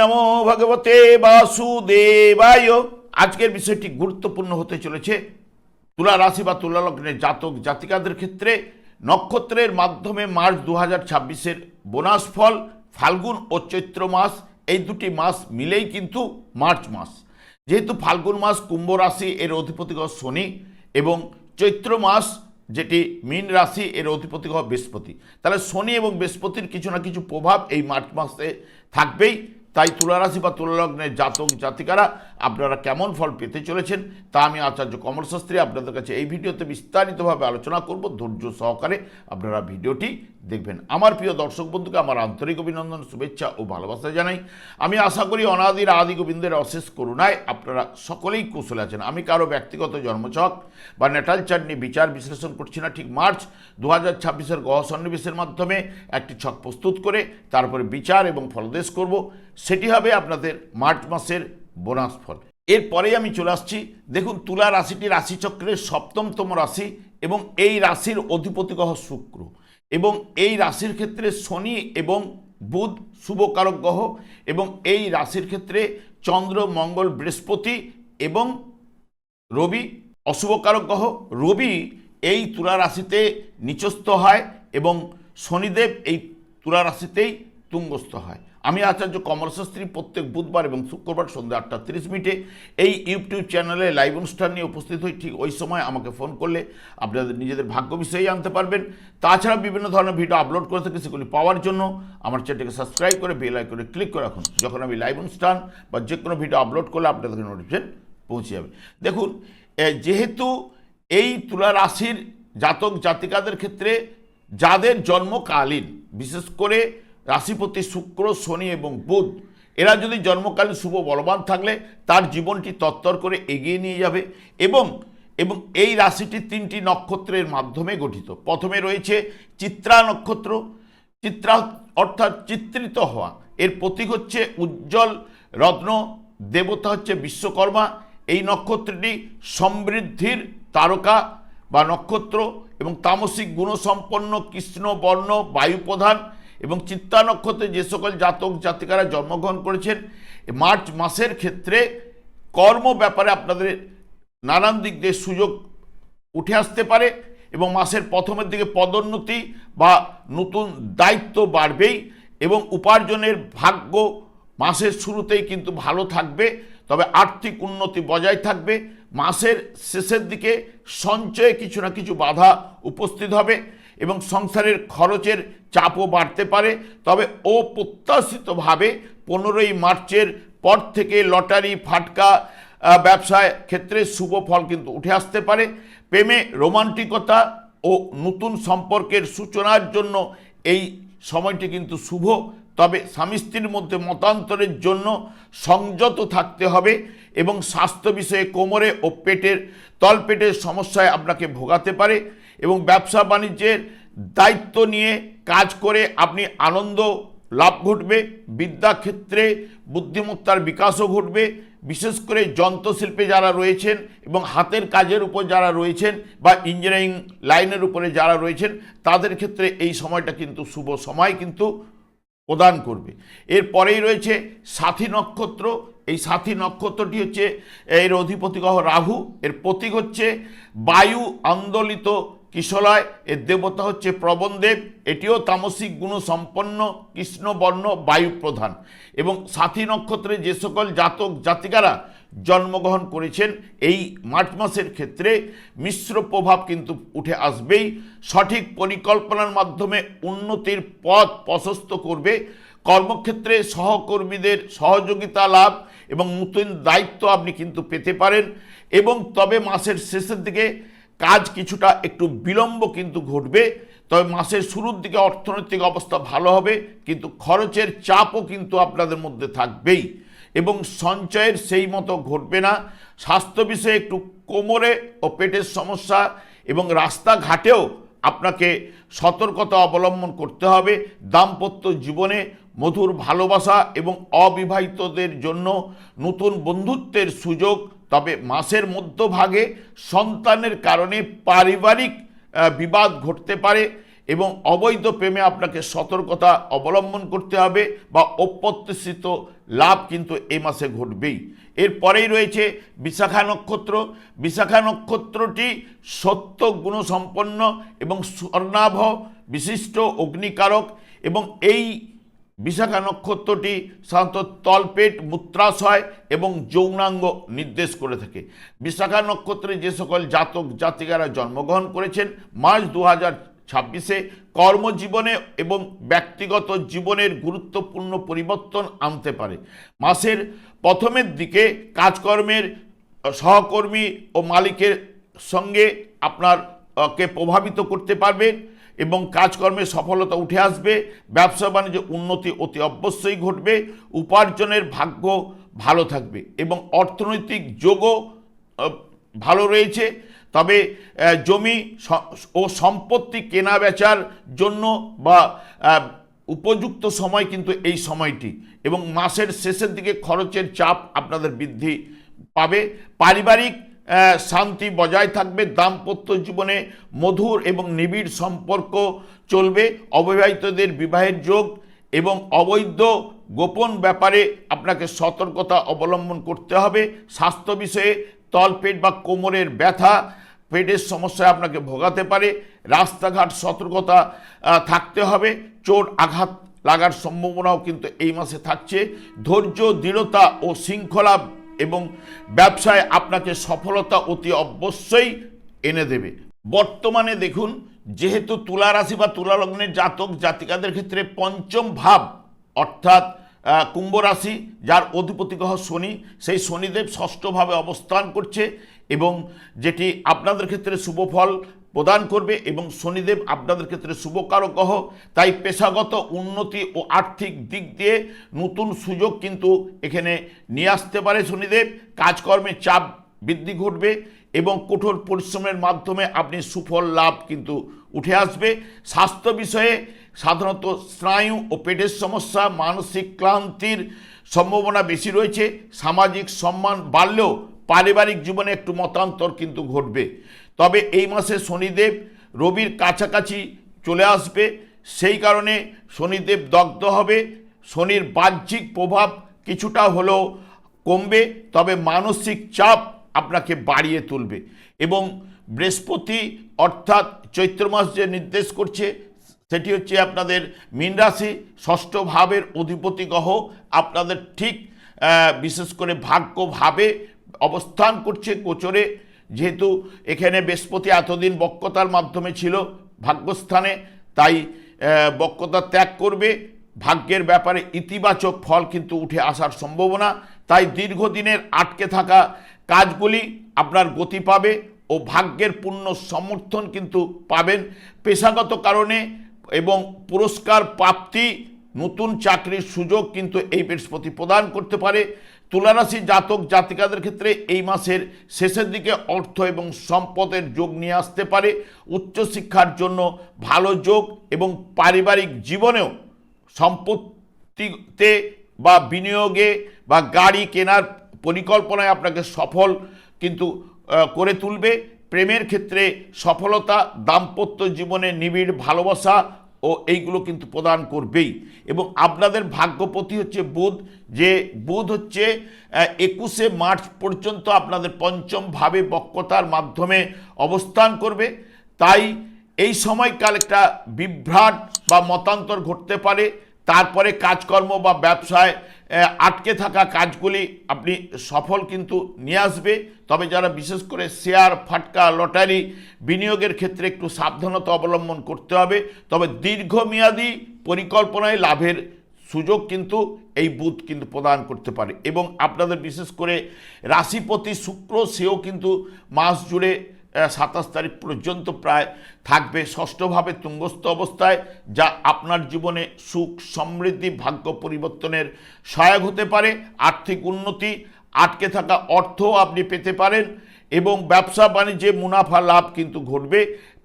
নমো ভগবতে বাসুদেবায়। আজকের বিষয়টি গুরুত্বপূর্ণ হতে চলেছে তুলা রাশি বা তুলা লগ্নের জাতক জাতিকাদের ক্ষেত্রে নক্ষত্রের মাধ্যমে মার্চ 2026-এর বোনাস ফল। ফাল্গুন ও চৈত্র মাস, এই দুটি মাস মিলেই কিন্তু মার্চ মাস। যেহেতু ফাল্গুন মাস কুম্ভ রাশি, এর অধিপতি গ্রহ শনি, এবং চৈত্র মাস যেটি মীন রাশি, এর অধিপতি গ্রহ বৃহস্পতি, তাহলে শনি এবং বৃহস্পতির কিছু না কিছু প্রভাব এই মার্চ মাসে থাকবেই। তাই তুলা রাশি বা তুলা লগ্নের জাতক জাতিকারা আপনারা কেমন ফল পেতে চলেছেন তা আমি আচার্য কমল শাস্ত্রী আপনাদের কাছে এই ভিডিওতে বিস্তারিতভাবে আলোচনা করব। ধৈর্য সহকারে আপনারা ভিডিওটি দেখবেন। আমার প্রিয় দর্শক বন্ধুকে আমার আন্তরিক অভিনন্দন, শুভেচ্ছা ও ভালোবাসা জানাই। আমি আশা করি অনাদির আদি গোবিন্দের অশেষ করুণায় আপনারা সকলেই কুশলে আছেন। আমি কারো ব্যক্তিগত জন্মছক বা ন্যাটাল চার্ট নিয়ে বিচার বিশ্লেষণ করছি না। ঠিক মার্চ 2026-এর গ্রহ সন্নিবেশের মাধ্যমে একটি ছক প্রস্তুত করে তারপরে বিচার এবং ফলদেশ করব। সেটি হবে আপনাদের মার্চ মাসের বোনাস ফল। এরপরেই আমি চলে আসছি। দেখুন, তুলা রাশিটি রাশিচক্রের সপ্তমতম রাশি এবং এই রাশির অধিপতি গ্রহ শুক্র, এবং এই রাশির ক্ষেত্রে শনি এবং বুধ শুভকারক গ্রহ, এবং এই রাশির ক্ষেত্রে চন্দ্র, মঙ্গল, বৃহস্পতি এবং রবি অশুভকারক গ্রহ। রবি এই তুলা রাশিতে নিচস্থ হয় এবং শনিদেব এই তুলা রাশিতেই তুঙ্গস্থ হয়। আমি আচার্য কমল শাস্ত্রী প্রত্যেক বুধবার এবং শুক্রবার সন্ধ্যা 8:30 এই ইউটিউব চ্যানেলে লাইভ অনুষ্ঠান নিয়ে উপস্থিত হই। ঠিক ওই সময় আমাকে ফোন করলে আপনাদের নিজেদের ভাগ্য বিষয়ে জানতে পারবেন। তাছাড়া বিভিন্ন ধরনের ভিডিও আপলোড করে থাকি, সেগুলি পাওয়ার জন্য আমার চ্যানেলকে সাবস্ক্রাইব করে বেল আইকনে ক্লিক করে রাখুন। যখন আমি লাইভ অনুষ্ঠান বা যে কোনো ভিডিও আপলোড করলে আপনাদের নোটিফিকেশন পৌঁছে যাবে। দেখুন, যেহেতু এই তুলা রাশির জাতক জাতিকাদের ক্ষেত্রে যাদের জন্মকালীন, বিশেষ করে রাশিপতি শুক্র, শনি এবং বুধ, এরা যদি জন্মকালীন শুভ বলবান থাকলে তার জীবনটি তত্তর করে এগিয়ে নিয়ে যাবে। এবং এবং এই রাশিটি 3টি নক্ষত্রের মাধ্যমে গঠিত। প্রথমে রয়েছে চিত্রা নক্ষত্র। চিত্রা অর্থাৎ চিত্রিত হওয়া, এর প্রতীক হচ্ছে উজ্জ্বল রত্ন, দেবতা হচ্ছে বিশ্বকর্মা। এই নক্ষত্রটি সমৃদ্ধির তারকা বা নক্ষত্র এবং তামসিক গুণসম্পন্ন কৃষ্ণ বর্ণ বায়ু প্রধান। এবং চিত্রা নক্ষত্রে যে সকল জাতক জাতিকারা জন্মগ্রহণ করেছেন, মার্চ মাসের ক্ষেত্রে কর্ম ব্যাপারে আপনাদের নানান দিক দিয়ে সুযোগ উঠে আসতে পারে এবং মাসের প্রথমের দিকে পদোন্নতি বা নতুন দায়িত্ব বাড়বেই এবং উপার্জনের ভাগ্য মাসের শুরুতেই কিন্তু ভালো থাকবে। তবে আর্থিক উন্নতি বজায় থাকবে। মাসের শেষের দিকে সঞ্চয়ে কিছু না কিছু বাধা উপস্থিত হবে এবং সংসারের খরচের চাপও বাড়তে পারে। তবে অপ্রত্যাশিতভাবে 15ই মার্চের পর থেকে লটারি, ফাটকা ব্যবসায় ক্ষেত্রে শুভ ফল কিন্তু উঠে আসতে পারে। প্রেমে রোমান্টিকতা ও নতুন সম্পর্কের সূচনার জন্য এই সময়টি কিন্তু শুভ। তবে স্বামী স্ত্রীর মধ্যে মতান্তরের জন্য সংযত থাকতে হবে এবং স্বাস্থ্য বিষয়ে কোমরে ও পেটের তলপেটের সমস্যায় আপনাকে ভোগাতে পারে। এবং ব্যবসা বাণিজ্যের দায়িত্ব নিয়ে কাজ করে আপনি আনন্দ লাভ ঘটবে। বিদ্যাক্ষেত্রে বুদ্ধিমত্তার বিকাশও ঘটবে। বিশেষ করে যন্ত্রশিল্পে যারা রয়েছেন এবং হাতের কাজের উপর যারা রয়েছেন বা ইঞ্জিনিয়ারিং লাইনের উপরে যারা রয়েছেন, তাদের ক্ষেত্রে এই সময়টা কিন্তু শুভ সময় কিন্তু প্রদান করবে। এরপরেই রয়েছে সাথী নক্ষত্র। এই সাথী নক্ষত্রটি হচ্ছে এর অধিপতি গ্রহ রাহু, এর প্রতীক হচ্ছে বায়ু আন্দোলিত কিশলয়, এর দেবতা হচ্ছে প্রবণদেব। এটিও তামসিক গুণ সম্পন্ন কৃষ্ণবর্ণ বায়ু প্রধান। এবং সাথী নক্ষত্রে যে সকল জাতক জাতিকারা জন্মগ্রহণ করেছেন, এই মার্চ মাসের ক্ষেত্রে মিশ্র প্রভাব কিন্তু উঠে আসবেই। সঠিক পরিকল্পনার মাধ্যমে উন্নতির পথ প্রশস্ত করবে। কর্মক্ষেত্রে সহকর্মীদের সহযোগিতা লাভ এবং নতুন দায়িত্ব আপনি কিন্তু পেতে পারেন। এবং তবে মাসের শেষের দিকে কাজ কিছুটা একটু বিলম্ব কিন্তু ঘটবে। তবে মাসের শুরুর দিকে অর্থনৈতিক অবস্থা ভালো হবে, কিন্তু খরচের চাপও কিন্তু আপনাদের মধ্যে থাকবেই এবং সঞ্চয়ের সেই মতো ঘটবে না। স্বাস্থ্য বিষয়ে একটু কোমরে ও পেটের সমস্যা এবং রাস্তাঘাটেও আপনাকে সতর্কতা অবলম্বন করতে হবে। দাম্পত্য জীবনে মধুর ভালোবাসা এবং অবিবাহিতদের জন্য নতুন বন্ধুত্বের সুযোগ। তবে মাসের মধ্যভাগে সন্তানের কারণে পারিবারিক বিবাদ ঘটতে পারে এবং অবৈধ প্রেমে আপনাকে সতর্কতা অবলম্বন করতে হবে বা অপ্রত্যাশিত লাভ কিন্তু এই মাসে ঘটবেই। এরপরেই রয়েছে বিশাখা নক্ষত্র। বিশাখা নক্ষত্রটি সত্য গুণসম্পন্ন এবং স্বর্ণাভ বিশিষ্ট অগ্নিকারক, এবং এই বিশাখা নক্ষত্রটি সাধারণত তলপেট, মূত্রাশয় এবং যৌনাঙ্গ নির্দেশ করে থাকে। বিশাখা নক্ষত্রে যে সকল জাতক জাতিকারা জন্মগ্রহণ করেছেন মার্চ 2026-এ কর্মজীবনে এবং ব্যক্তিগত জীবনের গুরুত্বপূর্ণ পরিবর্তন আনতে পারে। মাসের প্রথমের দিকে কাজকর্মের সহকর্মী ও মালিকের সঙ্গে কে প্রভাবিত করতে পারবে এবং কাজকর্মে সফলতা উঠে আসবে। ব্যবসা বাণিজ্য উন্নতি অতি অবশ্যই ঘটবে। উপার্জনের ভাগ্য ভালো থাকবে এবং অর্থনৈতিক যোগও ভালো রয়েছে। তবে জমি ও সম্পত্তি কেনা বেচার জন্য বা উপযুক্ত সময় কিন্তু এই সময়টি, এবং মাসের শেষের দিকে খরচের চাপ আপনাদের বৃদ্ধি পাবে। পারিবারিক শান্তি বজায় থাকবে। দাম্পত্য জীবনে মধুর এবং নিবিড় সম্পর্ক চলবে। অবিবাহিতদের বিবাহের যোগ এবং অবৈধ গোপন ব্যাপারে আপনাকে সতর্কতা অবলম্বন করতে হবে। স্বাস্থ্য বিষয়ে তলপেট বা কোমরের ব্যথা, পেটের সমস্যায় আপনাকে ভোগাতে পারে। রাস্তাঘাট সতর্কতা থাকতে হবে। চোট আঘাত লাগার সম্ভাবনাও কিন্তু এই মাসে থাকছে। ধৈর্য, দৃঢ়তা ও শৃঙ্খলা এবং ব্যবসায় আপনাকে সফলতা অতি অবশ্যই এনে দেবে। বর্তমানে দেখুন, যেহেতু তুলা রাশি বা তুলা লগ্নের জাতক জাতিকাদের ক্ষেত্রে পঞ্চম ভাব অর্থাৎ কুম্ভ রাশি, যার অধিপতি গ্রহ শনি, সেই শনিদেব ষষ্ঠভাবে অবস্থান করছে এবং যেটি আপনাদের ক্ষেত্রে শুভ ফল প্রদান করবে, এবং শনিদেব আপনাদের ক্ষেত্রে শুভকারক গ্রহ। তাই পেশাগত উন্নতি ও আর্থিক দিক দিয়ে নতুন সুযোগ কিন্তু এখানে নিয়ে আসতে পারে শনিদেব। কাজকর্মের চাপ বৃদ্ধি ঘটবে এবং কঠোর পরিশ্রমের মাধ্যমে আপনি সুফল লাভ কিন্তু উঠে আসবে। স্বাস্থ্য বিষয়ে সাধারণত স্নায়ু ও পেটের সমস্যা, মানসিক ক্লান্তির সম্ভাবনা বেশি রয়েছে। সামাজিক সম্মান বাড়লেও পারিবারিক জীবনে একটু মতান্তর কিন্তু ঘটবে। তবে এই মাসে শনিদেব রবির কাছাকাছি চলে আসবে, সেই কারণে শনিদেব দগ্ধ হবে। শনির বাহ্যিক প্রভাব কিছুটা হলেও কমবে, তবে মানসিক চাপ আপনাকে বাড়িয়ে তুলবে। এবং বৃহস্পতি অর্থাৎ চৈত্র মাস যে নির্দেশ করছে সেটি হচ্ছে আপনাদের মীন রাশি, ষষ্ঠ ভাবের অধিপতি গ্রহ আপনাদের ঠিক বিশেষ করে ভাগ্যভাবে অবস্থান করছে গোচরে। যেহেতু এখানে বৃহস্পতি এতদিন বক্রতার মাধ্যমে ছিল ভাগ্যস্থানে, তাই বক্রতা ত্যাগ করবে। ভাগ্যের ব্যাপারে ইতিবাচক ফল কিন্তু উঠে আসার সম্ভাবনা। তাই দীর্ঘদিনের আটকে থাকা কাজগুলি আপনার গতি পাবে ও ভাগ্যের পূর্ণ সমর্থন কিন্তু পাবেন। পেশাগত কারণে এবং পুরস্কার প্রাপ্তি, নতুন চাকরির সুযোগ কিন্তু এই বৃহস্পতি প্রদান করতে পারে। তুলারাশি জাতক জাতিকাদের ক্ষেত্রে এই মাসের শেষের দিকে অর্থ এবং সম্পদের যোগ নিয়ে আসতে পারে। উচ্চশিক্ষার জন্য ভালো যোগ এবং পারিবারিক জীবনেও সম্পত্তিতে বা বিনিয়োগে বা গাড়ি কেনার পরিকল্পনায় আপনাকে সফল কিন্তু করে তুলবে। প্রেমের ক্ষেত্রে সফলতা, দাম্পত্য জীবনে নিবিড় ভালোবাসা ও এইগুলো কিন্তু প্রদান করবেই। এবং আপনাদের ভাগ্যপতি হচ্ছে বুধ, যে বুধ হচ্ছে 21শে মার্চ পর্যন্ত আপনাদের পঞ্চম ভাবে বক্রতার মাধ্যমে অবস্থান করবে। তাই এই সময়কাল একটা বিভ্রাট বা মতান্তর ঘটতে পারে। তারপরে কাজকর্ম বা ব্যবসায় আটকে থাকা কাজগুলি আপনি সফল কিন্তু নিয়ে আসবে। তবে যারা বিশেষ করে শেয়ার, ফাটকা, লটারি বিনিয়োগের ক্ষেত্রে একটু সাবধানতা অবলম্বন করতে হবে। তবে দীর্ঘমেয়াদী পরিকল্পনায় লাভের সুযোগ কিন্তু এই বুধ কিন্তু প্রদান করতে পারে। এবং আপনাদের বিশেষ করে রাশিপতি শুক্র, সেও কিন্তু মাস জুড়ে 27 তারিখ পর্যন্ত প্রায় থাকবে ষষ্ঠভাবে তুঙ্গস্থ অবস্থায়, যা আপনার জীবনে সুখ, সমৃদ্ধি, ভাগ্য পরিবর্তনের সহায়ক হতে পারে। আর্থিক উন্নতি, আটকে থাকা অর্থ আপনি পেতে পারেন এবং ব্যবসা বাণিজ্যে মুনাফা লাভ কিন্তু ঘটবে।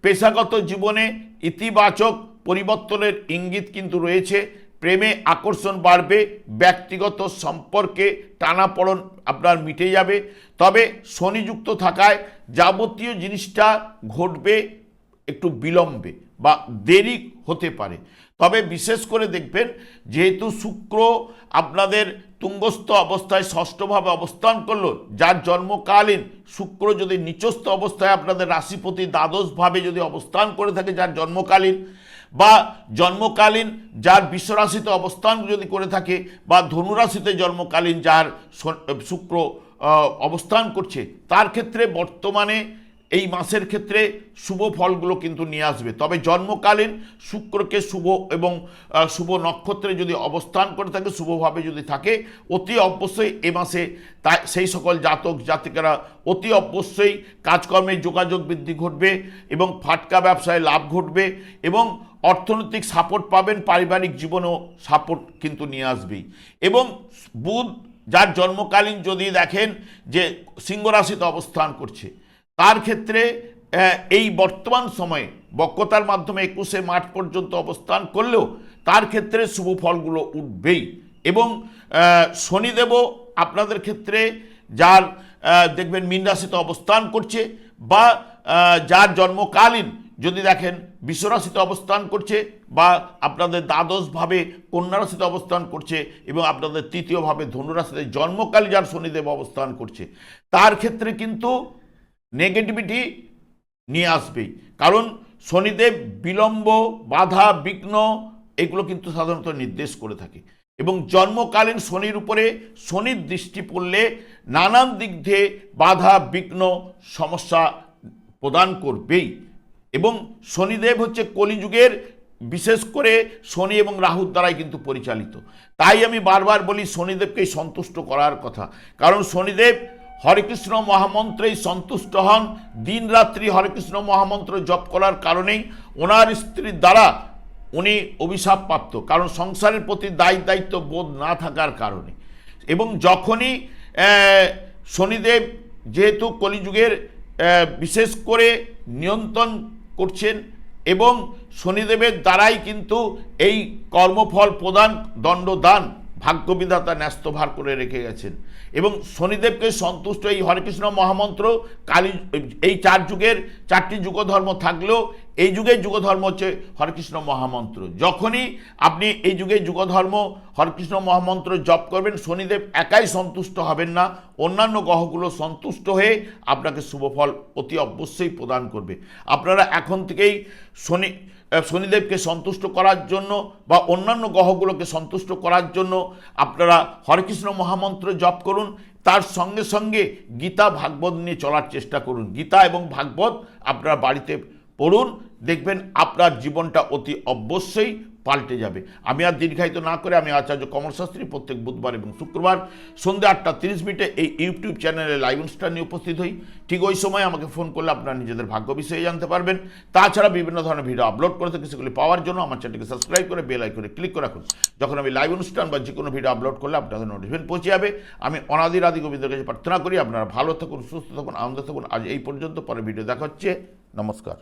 পেশাগত জীবনে ইতিবাচক পরিবর্তনের ইঙ্গিত কিন্তু রয়েছে। প্রেমে আকর্ষণ বাড়বে, ব্যক্তিগত সম্পর্কে টানাপোড়েন আপনার মিটে যাবে। তবে শনিযুক্ত থাকায় যাবতীয় জিনিসটা ঘটবে একটু বিলম্বে বা দেরি হতে পারে। তবে বিশেষ করে দেখবেন, যেহেতু শুক্র আপনাদের তুঙ্গস্থ অবস্থায় ষষ্ঠভাবে অবস্থান করলো, যার জন্মকালীন শুক্র যদি নিচস্থ অবস্থায় আপনাদের রাশিপতি দ্বাদশভাবে যদি অবস্থান করে থাকে যার জন্মকালীন, বা জন্মকালীন যার বিশ্বরাশিতে অবস্থান যদি করে থাকে, বা ধনুরাশিতে জন্মকালীন যার শুক্র অবস্থান করছে, তার ক্ষেত্রে বর্তমানে এই মাসের ক্ষেত্রে শুভ ফলগুলো কিন্তু নিয়ে আসবে। তবে জন্মকালীন শুক্রকে শুভ এবং শুভ নক্ষত্রে যদি অবস্থান করে থাকে, শুভভাবে যদি থাকে, অতি অবশ্যই এ মাসে তাই সেই সকল জাতক জাতিকারা অতি অবশ্যই কাজকর্মে যোগাযোগ বৃদ্ধি ঘটবে এবং ফাটকা ব্যবসায় লাভ ঘটবে এবং অর্থনৈতিক সাপোর্ট পাবেন, পারিবারিক জীবনেও সাপোর্ট কিন্তু নিয়ে আসবেই। এবং বুধ যার জন্মকালীন যদি দেখেন যে সিংহ রাশিতে অবস্থান করছে, তার ক্ষেত্রে এই বর্তমান সময়ে বক্রতার মাধ্যমে 21শে মার্চ পর্যন্ত অবস্থান করলেও তার ক্ষেত্রে শুভ ফলগুলো উঠবেই। এবং শনিদেবও আপনাদের ক্ষেত্রে যার দেখবেন মীন রাশিতে অবস্থান করছে, বা যার জন্মকালীন যদি দেখেন বিশ্বরাশিতে অবস্থান করছে, বা আপনাদের দ্বাদশভাবে কন্যা রাশিতে অবস্থান করছে, এবং আপনাদের তৃতীয়ভাবে ধনুরাশিতে জন্মকালী যার শনিদেব অবস্থান করছে, তার ক্ষেত্রে কিন্তু নেগেটিভিটি নিয়ে আসবেই। কারণ শনিদেব বিলম্ব, বাধা, বিঘ্ন এগুলো কিন্তু সাধারণত নির্দেশ করে থাকে। এবং জন্মকালীন শনির উপরে শনির দৃষ্টি পড়লে নানান দিক দিয়ে বাধা, বিঘ্ন, সমস্যা প্রদান করবেই। এবং শনিদেব হচ্ছে কলিযুগের বিশেষ করে শনি এবং রাহুর দ্বারাই কিন্তু পরিচালিত। তাই আমি বারবার বলি শনিদেবকেই সন্তুষ্ট করার কথা। কারণ শনিদেব হরেকৃষ্ণ মহামন্ত্রেই সন্তুষ্ট হন। দিন রাত্রি হরেকৃষ্ণ মহামন্ত্র জপ করার কারণেই ওনার স্ত্রীর দ্বারা উনি অভিশাপ প্রাপ্ত, কারণ সংসারের প্রতি দায়িত্ব বোধ না থাকার কারণে। এবং যখনই শনিদেব যেহেতু কলিযুগের বিশেষ করে নিয়ন্ত্রণ করছেন, এবং শনিদেবের দ্বারাই কিন্তু এই কর্মফল প্রদান, দণ্ডদান ভাগ্যবিধাতা ন্যস্তভার করে রেখে গেছেন। এবং শনিদেবকে সন্তুষ্ট এই হরেকৃষ্ণ মহামন্ত্র কালী এই চারটি যুগধর্ম থাকলেও এই যুগের যুগধর্ম হচ্ছে হরেকৃষ্ণ মহামন্ত্র। যখনই আপনি এই যুগে যুগধর্ম হরেকৃষ্ণ মহামন্ত্র জপ করবেন, শনিদেব একাই সন্তুষ্ট হবেন না, অন্যান্য গ্রহগুলো সন্তুষ্ট হয়ে আপনাকে শুভফল অতি অবশ্যই প্রদান করবে। আপনারা এখন থেকেই শনিদেবকে সন্তুষ্ট করার জন্য বা অন্যান্য গ্রহগুলোকে সন্তুষ্ট করার জন্য আপনারা হরেকৃষ্ণ মহামন্ত্র জপ করুন। তার সঙ্গে সঙ্গে গীতা ভাগবত নিয়ে চলার চেষ্টা করুন। গীতা এবং ভাগবত আপনারা বাড়িতে পড়ুন, দেখবেন আপনার জীবনটা অতি অবশ্যই পাল্টে যাবে। আমি আর দীর্ঘায়িত না করে আমি আচার্য কমল শাস্ত্রী প্রত্যেক বুধবার এবং শুক্রবার সন্ধ্যে 8:30 এই ইউটিউব চ্যানেলে লাইভ অনুষ্ঠান নিয়ে উপস্থিত হই। ঠিক ওই সময় আমাকে ফোন করলে আপনারা নিজেদের ভাগ্য বিষয়ে জানতে পারবেন। তাছাড়া বিভিন্ন ধরনের ভিডিও আপলোড করে থাকি, সেগুলি পাওয়ার জন্য আমার চ্যানেলকে সাবস্ক্রাইব করে বেল আইকনে ক্লিক করে রাখুন। যখন আমি লাইভ অনুষ্ঠান বা যে কোনো ভিডিও আপলোড করলে আপনাদের নোটিফিকেশন পৌঁছে যাবে। আমি অনাদির আদি গোবিন্দের কাছে প্রার্থনা করি আপনারা ভালো থাকুন, সুস্থ থাকুন, আনন্দ থাকুন। আজ এই পর্যন্ত, পরে ভিডিও দেখা হচ্ছে। নমস্কার।